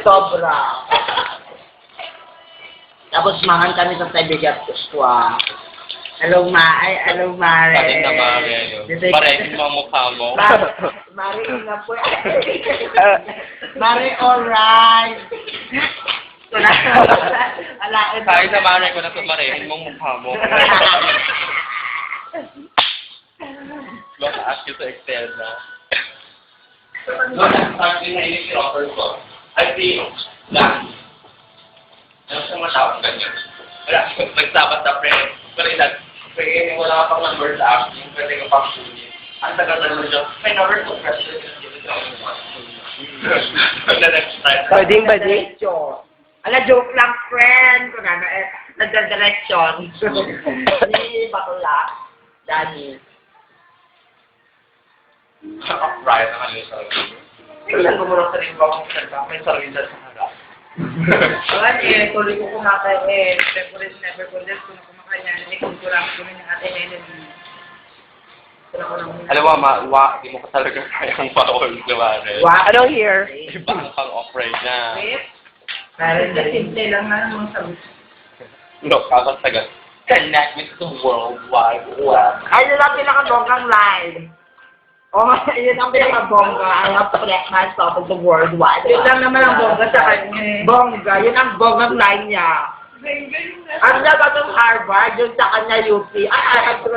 Sobra. Tapos mangan kami sa Tibegat Kuswa. Hello, hello, Mare. Bakit na Mare? Parehin mo ang mukha mo. Mare, na po. Mare, alright. Kahit na Mare ko na ito, parehin mo ang mukha mo. Baka ask you to extend na. Noong nag-start din na ini-offer ko, I think, lang. Ano sa mga tao ganyan? Wala, nagsabat na pre. Pero wala ka pang number sa app, yung pwede ka pang sulit. Ang tagal na naman dyan, may number to press. Pwedeng ba diretso? Ala, joke lang, friend. Kung ano, nagda-direction. Hindi, bakla. Dani. Ryan, ang ano yung sarili. Tingnan ko muna sa rin ba kung may sarili dyan sa harap. Alam tuloy ko kumakain never ko din kung kumakain yan, kung kurang ko ng ate Helen. Alam mo, di mo ka talaga kayang ma-hold, diba? Ano here? Iba ang pang-operate na. Parang simple lang na naman sabi. No, kakasagad. Connect with the World Wide Web. Ay, yun ang pinakabonggang live. Oh, yun ang pinakabongga. I have to connect myself with the World Wide Web. Yun lang naman ang bongga sa kanya. Bongga, yun ang bonggang line niya. Ang dapat ng Harvard, yun sa kanya UP. I have to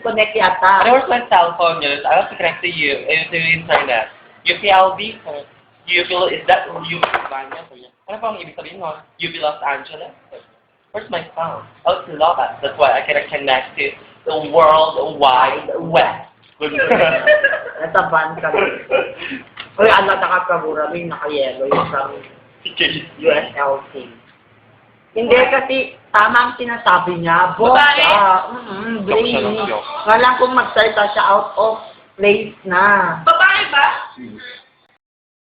connect yata. There was my cell phone news. I have to connect to you, to the internet. UPLB, is that UP Vanya? Ano pa ang ibig sabihin mo? UP Los Angeles? Where's my phone? Oh, it's Lobat. That's why I cannot connect to the World Wide Web. Nataban kami. Uy, alam nakakabura, may nakayelo yung from USLC. Hindi kasi tama ang sinasabi niya. Bongga. Brainy. Walang kung magsalita siya out of place na. Babae ba?